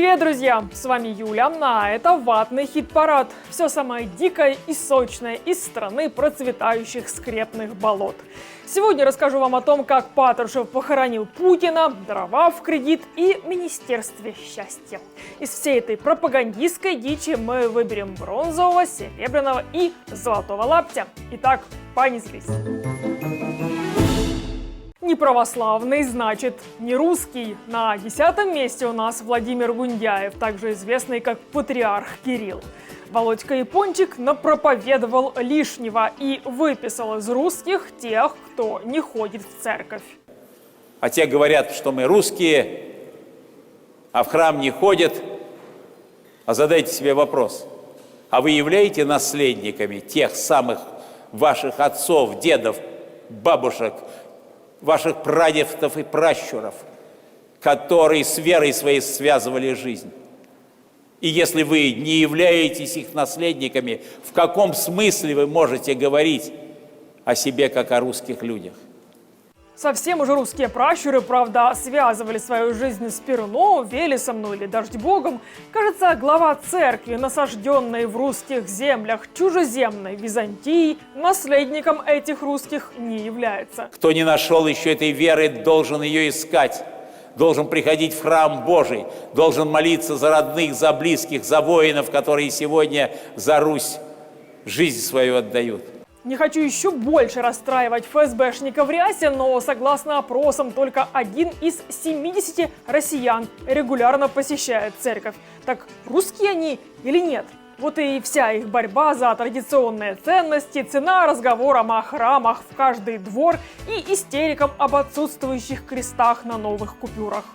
Привет, друзья! С вами Юля, а это ватный хит-парад. Все самое дикое и сочное из страны процветающих скрепных болот. Сегодня расскажу вам о том, как Патрушев похоронил Путина, дрова в кредит и Министерстве счастья. Из всей этой пропагандистской дичи мы выберем бронзового, серебряного и золотого лаптя. Итак, понеслись. Не православный, значит, не русский. На 10-м месте у нас Владимир Гундяев, также известный как патриарх Кирилл. Володька Япончик напроповедовал лишнего и выписал из русских тех, кто не ходит в церковь. А те говорят, что мы русские, а в храм не ходят. А задайте себе вопрос. А вы являетесь наследниками тех самых ваших отцов, дедов, бабушек, ваших прадедов и пращуров, которые с верой своей связывали жизнь? И если вы не являетесь их наследниками, в каком смысле вы можете говорить о себе как о русских людях? Совсем уже русские пращуры, правда, связывали свою жизнь с Перуном, Велесом, ну или Дождьбогом. Кажется, глава церкви, насажденной в русских землях чужеземной Византии, наследником этих русских не является. Кто не нашел еще этой веры, должен ее искать. Должен приходить в храм Божий, должен молиться за родных, за близких, за воинов, которые сегодня за Русь жизнь свою отдают. Не хочу еще больше расстраивать ФСБшника в рясе, но согласно опросам, только 1 из 70 россиян регулярно посещает церковь. Так русские они или нет? Вот и вся их борьба за традиционные ценности, цена разговорам о храмах в каждый двор и истерикам об отсутствующих крестах на новых купюрах.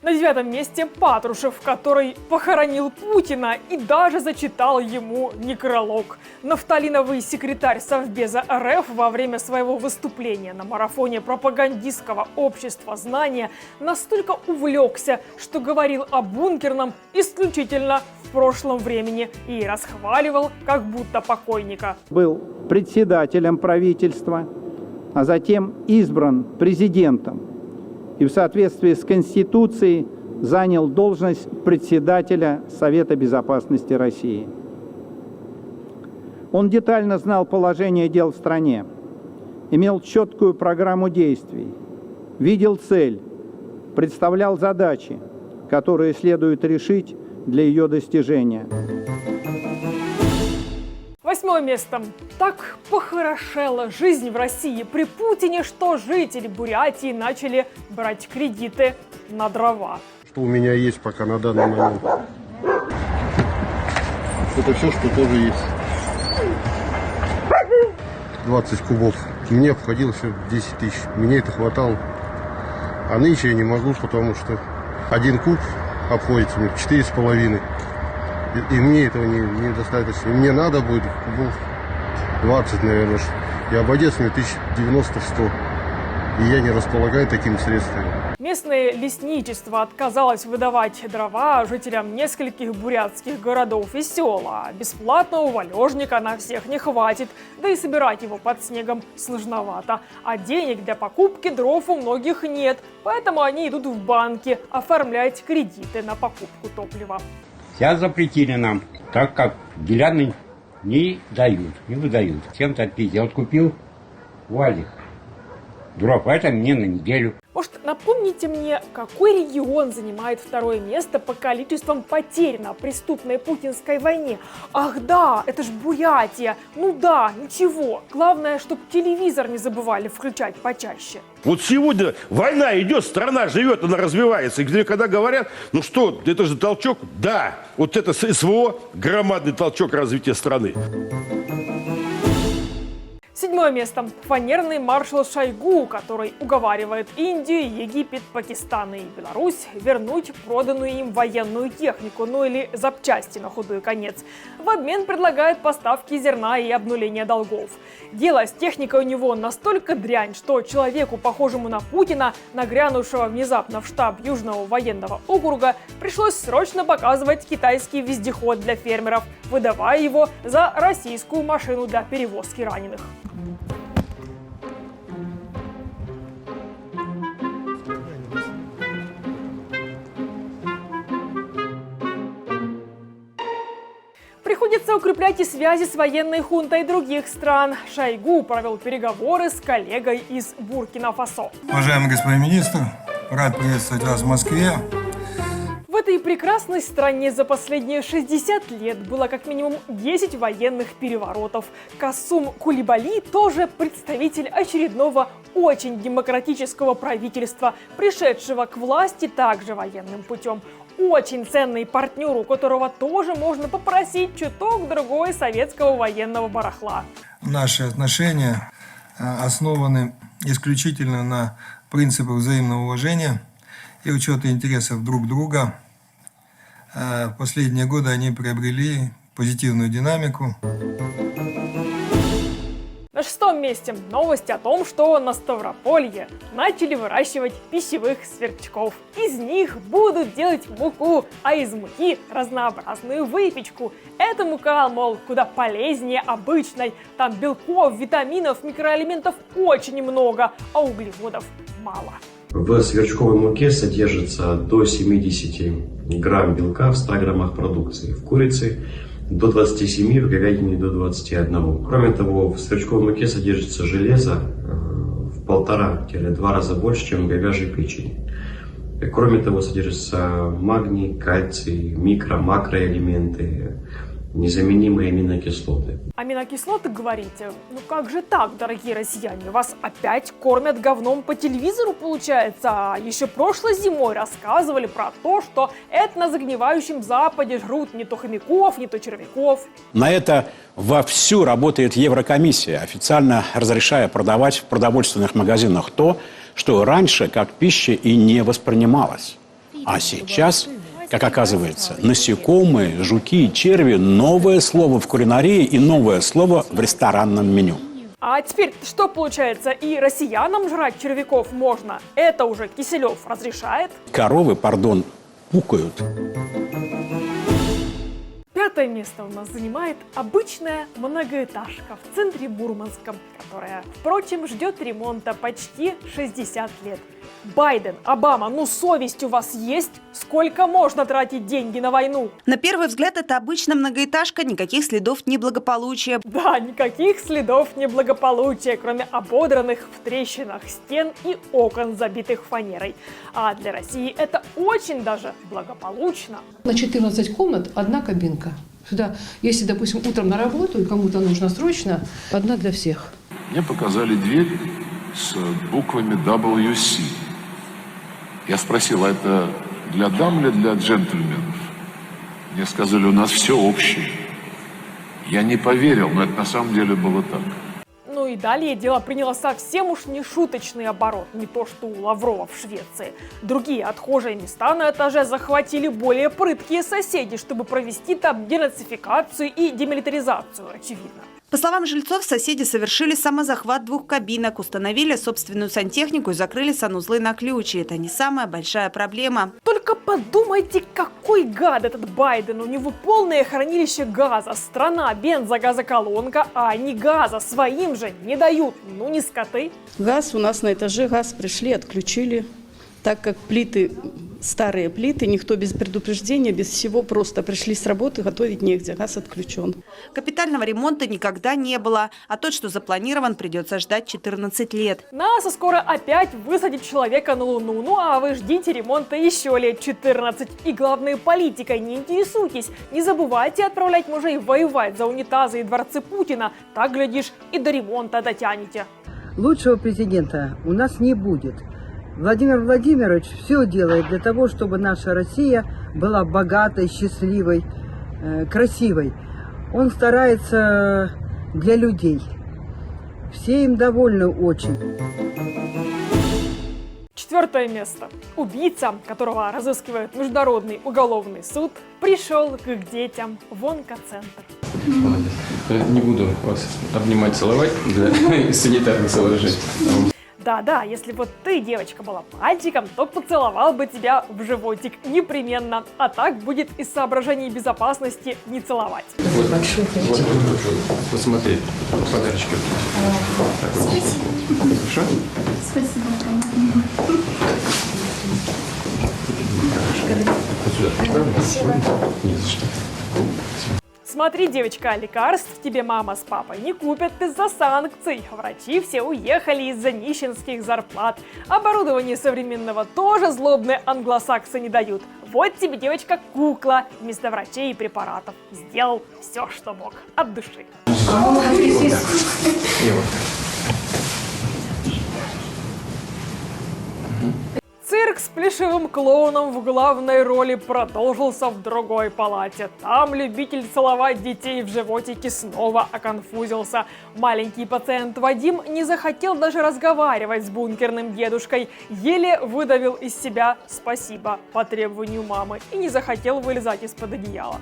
На 9-м месте Патрушев, который похоронил Путина и даже зачитал ему некролог. Нафталиновый секретарь Совбеза РФ во время своего выступления на марафоне пропагандистского общества знания настолько увлекся, что говорил о бункерном исключительно в прошлом времени и расхваливал как будто покойника. Был председателем правительства, а затем избран президентом. И в соответствии с Конституцией занял должность председателя Совета Безопасности России. Он детально знал положение дел в стране, имел четкую программу действий, видел цель, представлял задачи, которые следует решить для ее достижения. 8-е место. Так похорошела жизнь в России при Путине, что жители Бурятии начали брать кредиты на дрова. Что у меня есть пока на данный момент. Это все, что тоже есть. 20 кубов. Мне обходилось 10 тысяч. Мне это хватало. А нынче я не могу, потому что 1 куб обходится мне 4,5. И мне этого недостаточно. Мне надо будет кубов 20, наверное. И обойдется мне 1090-100. И я не располагаю такими средствами. Местное лесничество отказалось выдавать дрова жителям нескольких бурятских городов и сел. А бесплатного валежника на всех не хватит, да и собирать его под снегом сложновато. А денег для покупки дров у многих нет, поэтому они идут в банки оформлять кредиты на покупку топлива. Сейчас запретили нам, так как деляны не дают, не выдают. Чем-то отпить. Я вот купил валик дров, а это мне на неделю. Может, напомните мне, какой регион занимает 2-е место по количествам потерь на преступной путинской войне? Ах да, это ж Бурятия. Ну да, ничего. Главное, чтобы телевизор не забывали включать почаще. Вот сегодня война идет, страна живет, она развивается. И когда говорят, ну что, это же толчок. Да, вот это СВО, громадный толчок развития страны. 7-е место. Фанерный маршал Шойгу, который уговаривает Индию, Египет, Пакистан и Беларусь вернуть проданную им военную технику, ну или запчасти на худой конец. В обмен предлагает поставки зерна и обнуление долгов. Дело с техникой у него настолько дрянь, что человеку, похожему на Путина, нагрянувшего внезапно в штаб Южного военного округа, пришлось срочно показывать китайский вездеход для фермеров, выдавая его за российскую машину для перевозки раненых. приходится укреплять и связи с военной хунтой других стран. Шойгу провел переговоры с коллегой из Буркина-Фасо. Уважаемый господин министр, рад приветствовать вас в Москве. В этой прекрасной стране за последние 60 лет было как минимум 10 военных переворотов. Касум Кулибали тоже представитель очередного очень демократического правительства, пришедшего к власти также военным путем. Очень ценный партнер, у которого тоже можно попросить чуток другой советского военного барахла. Наши отношения основаны исключительно на принципах взаимного уважения и учета интересов друг друга. В последние годы они приобрели позитивную динамику. На 6-м месте новость о том, что на Ставрополье начали выращивать пищевых сверчков. Из них будут делать муку, а из муки разнообразную выпечку. Эта мука, мол, куда полезнее обычной. Там белков, витаминов, микроэлементов очень много, а углеводов мало. В сверчковой муке содержится до 70 грамм белка в 100 граммах продукции. В курице до 27, в говядине до 21. Кроме того, в сверчковой муке содержится железо в 1,5-2 раза больше, чем в говяжьей печени. Кроме того, содержится магний, кальций, макроэлементы, незаменимые аминокислоты. Аминокислоты, говорите? Ну как же так, дорогие россияне? Вас опять кормят говном по телевизору, получается? А еще прошлой зимой рассказывали про то, что это на загнивающем Западе жрут не то хомяков, не то червяков. На это вовсю работает Еврокомиссия, официально разрешая продавать в продовольственных магазинах то, что раньше как пища и не воспринималось. А сейчас, как оказывается, насекомые, жуки и черви – новое слово в кулинарии и новое слово в ресторанном меню. А теперь что получается? И россиянам жрать червяков можно? Это уже Киселев разрешает? Коровы, пардон, пукают. 5-е место у нас занимает обычная многоэтажка в центре Мурманска, которая, впрочем, ждет ремонта почти 60 лет. Байден, Обама, ну совесть у вас есть? Сколько можно тратить деньги на войну? На первый взгляд, это обычная многоэтажка, никаких следов неблагополучия. Да, никаких следов неблагополучия, кроме ободранных в трещинах стен и окон, забитых фанерой. А для России это очень даже благополучно. На 14 комнат одна кабинка. Сюда, если, допустим, утром на работу и кому-то нужно срочно, одна для всех. Мне показали дверь с буквами WC. Я спросил, а это для дам или для джентльменов? Мне сказали, у нас все общее. Я не поверил, но это на самом деле было так. Ну и далее дело приняло совсем уж не шуточный оборот, не то что у Лаврова в Швеции. Другие отхожие места на этаже захватили более прыткие соседи, чтобы провести там денацификацию и демилитаризацию, очевидно. По словам жильцов, соседи совершили самозахват 2 кабинок, установили собственную сантехнику и закрыли санузлы на ключи. Это не самая большая проблема. Только подумайте, какой гад этот Байден. У него полное хранилище газа. Страна бензогазоколонка, а они газа своим же не дают. Ну не скоты. Газ у нас на этаже, газ пришли, отключили. Так как плиты, старые плиты, никто без предупреждения, без всего, просто пришли с работы, готовить негде, газ отключен. Капитального ремонта никогда не было, а тот, что запланирован, придется ждать 14 лет. НАСА скоро опять высадит человека на Луну. Ну а вы ждите ремонта еще лет 14. И главное, политикой не интересуйтесь. Не забывайте отправлять мужей воевать за унитазы и дворцы Путина. Так, глядишь, и до ремонта дотянете. Лучшего президента у нас не будет. Владимир Владимирович все делает для того, чтобы наша Россия была богатой, счастливой, красивой. Он старается для людей. Все им довольны очень. 4-е место. Убийца, которого разыскивает Международный уголовный суд, пришел к их детям в онкоцентр. Не буду вас обнимать, целовать для санитарных соображений. Да-да, если вот ты, девочка, была мальчиком, то поцеловал бы тебя в животик непременно. А так будет из соображений безопасности не целовать. Вот, вот смотри, подарочки. Спасибо. Хорошо? Спасибо. Спасибо. Не за что. С Смотри, девочка, лекарств тебе мама с папой не купят из-за санкций. Врачи все уехали из-за нищенских зарплат. Оборудование современного тоже злобные англосаксы не дают. Вот тебе, девочка, кукла вместо врачей и препаратов. Сделал все, что мог. От души. Цирк с плешивым клоуном в главной роли продолжился в другой палате. Там любитель целовать детей в животике снова оконфузился. Маленький пациент Вадим не захотел даже разговаривать с бункерным дедушкой. Еле выдавил из себя «спасибо» по требованию мамы и не захотел вылезать из-под одеяла.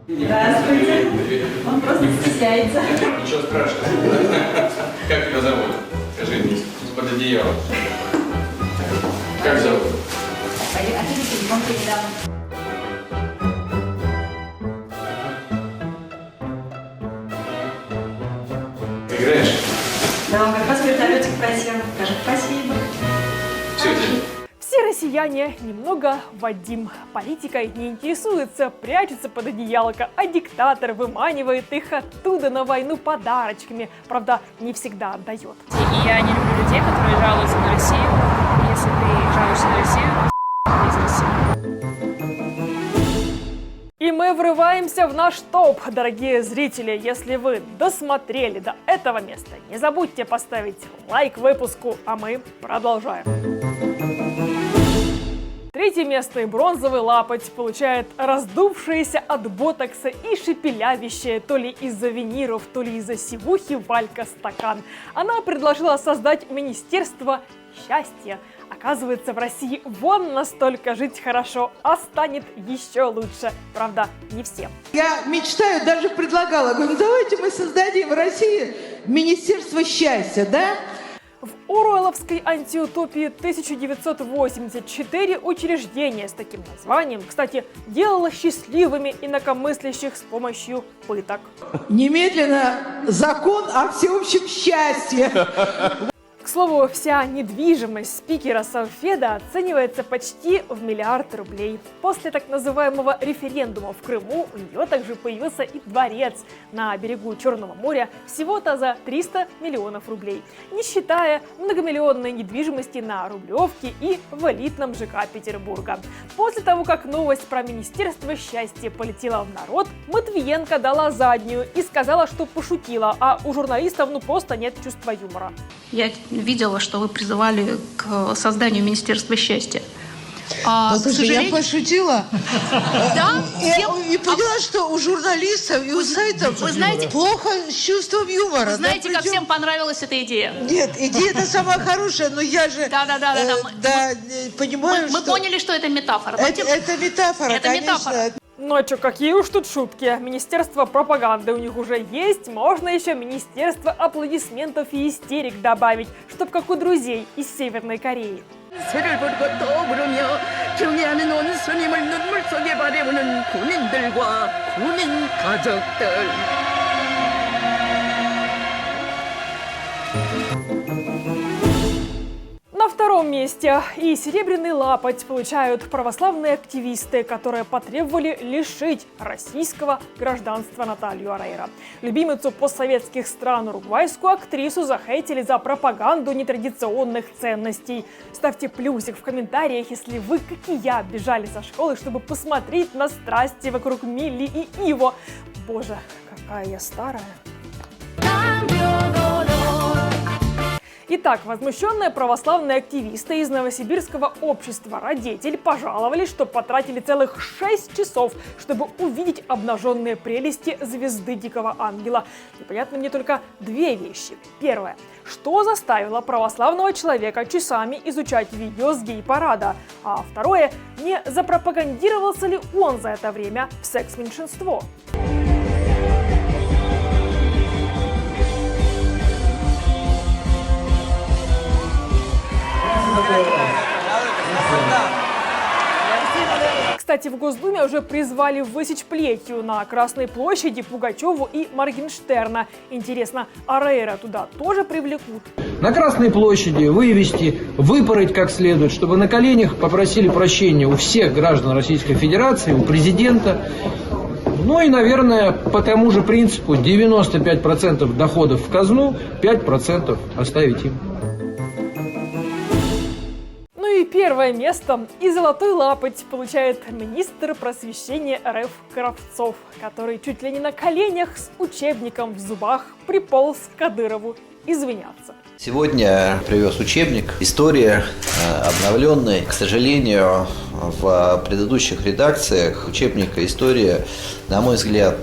Здравствуйте. Он просто стесняется. Ничего страшного. Как тебя зовут? Скажи мне, из-под одеяла. Как зовут? А ты телефон передам. Играешь? Да, он как раз вертолетик просил. Скажи спасибо. Все, тебе. Все россияне немного Вадим. Политикой не интересуется, прячется под одеялко, а диктатор выманивает их оттуда на войну подарочками. Правда, не всегда отдает. И я не люблю людей, которые жалуются на Россию. Если ты жалуешься на Россию, то из России. И мы врываемся в наш топ, дорогие зрители. Если вы досмотрели до этого места, не забудьте поставить лайк выпуску, а мы продолжаем. Третье место и бронзовый лапоть получает раздувшиеся от ботокса и шепелявящая то ли из-за виниров, то ли из-за сивухи Валька Стакан. Она предложила создать Министерство счастья. Оказывается, в России вон настолько жить хорошо, а станет еще лучше. Правда, не всем. Я мечтаю, даже предлагала, говорю, ну давайте мы создадим в России Министерство счастья, да? В оруэлловской антиутопии 1984 учреждения с таким названием, кстати, делало счастливыми инакомыслящих с помощью пыток. Немедленно закон о всеобщем счастье. К слову, вся недвижимость спикера Совфеда оценивается почти в 1 миллиард рублей. После так называемого референдума в Крыму у нее также появился и дворец на берегу Черного моря всего-то за 300 миллионов рублей, не считая многомиллионной недвижимости на Рублевке и в элитном ЖК Петербурга. После того, как новость про Министерство счастья полетела в народ, Матвиенко дала заднюю и сказала, что пошутила, а у журналистов ну просто нет чувства юмора. Я видела, что вы призывали к созданию Министерства счастья. Слушай, я пошутила. Да? И поняла, что у журналистов и у сайтов вы знаете, плохо с чувством юмора. Знаете, как всем понравилась эта идея? Нет, идея-то самая хорошая, но я же понимаю, мы поняли, что это метафора. Это метафора, это конечно. метафора. Ну а чё, какие уж тут шутки. Министерство пропаганды у них уже есть, можно еще Министерство аплодисментов и истерик добавить, чтоб как у друзей из Северной Кореи. На втором месте и серебряный лапоть получают православные активисты, которые потребовали лишить российского гражданства Наталью Орейро. Любимицу постсоветских стран уругвайскую актрису захейтили за пропаганду нетрадиционных ценностей. Ставьте плюсик в комментариях, если вы, как и я, бежали со школы, чтобы посмотреть на страсти вокруг Милли и Иво. Боже, какая я старая. Итак, возмущенные православные активисты из новосибирского общества «Родитель» пожаловались, что потратили целых 6 часов, чтобы увидеть обнаженные прелести звезды Дикого Ангела. Непонятно мне только две вещи. Первое. Что заставило православного человека часами изучать видео с гей-парада? А второе. Не запропагандировался ли он за это время в секс-меньшинство? Кстати, в Госдуме уже призвали высечь плетью на Красной площади Пугачеву и Моргенштерна. Интересно, Орейро туда тоже привлекут? На Красной площади вывести, выпороть как следует, чтобы на коленях попросили прощения у всех граждан Российской Федерации, у президента, Ну и, наверное, по тому же принципу 95% доходов в казну, 5% оставить им. Ну и первое место и золотой лапоть получает министр просвещения РФ Кравцов, который чуть ли не на коленях с учебником в зубах приполз к Кадырову извиняться. Сегодня привез учебник «История», обновленный. К сожалению, в предыдущих редакциях учебника «История», на мой взгляд,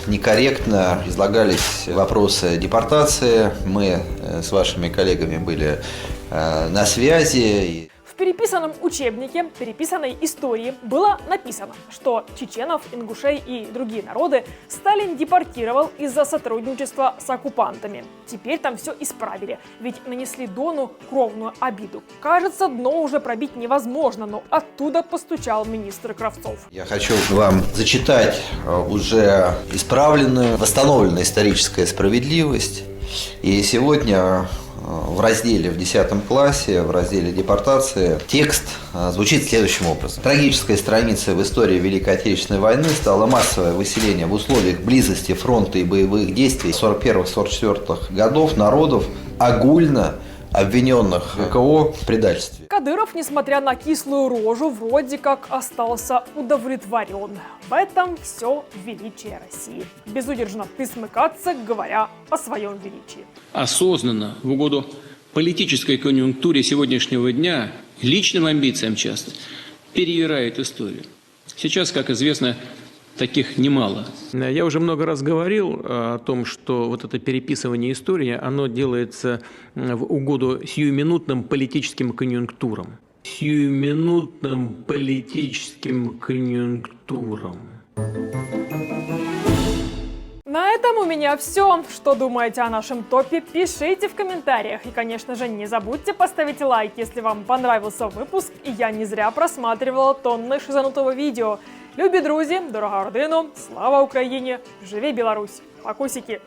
некорректно излагались вопросы депортации. Мы с вашими коллегами были на связи. В переписанном учебнике переписанной истории было написано, что чеченов, ингушей и другие народы Сталин депортировал из-за сотрудничества с оккупантами. Теперь там все исправили, ведь нанесли Дону кровную обиду. Кажется, дно уже пробить невозможно, но оттуда постучал министр Кравцов. Я хочу вам зачитать уже исправленную, восстановленную историческая справедливость. И сегодня в разделе в 10 классе, в разделе депортации, текст звучит следующим образом. Трагической страницей в истории Великой Отечественной войны стало массовое выселение в условиях близости фронта и боевых действий 41-44 годов народов, огульно обвиненных ВКО в предательстве. Кадыров, несмотря на кислую рожу, вроде как остался удовлетворен. В этом все величие России. Безудержно присмыкаться, говоря о своем величии. Осознанно, в угоду политической конъюнктуре сегодняшнего дня, личным амбициям часто, перевирает историю. Сейчас, как известно, таких немало. Я уже много раз говорил о том, что вот это переписывание истории, оно делается в угоду сиюминутным политическим конъюнктурам. Сиюминутным политическим конъюнктурам. На этом у меня все. Что думаете о нашем топе, пишите в комментариях. И, конечно же, не забудьте поставить лайк, если вам понравился выпуск, и я не зря просматривала тонны шизанутого видео. Любі друзі, дорога родино, слава Україні, живі Білорусь! Пакусики!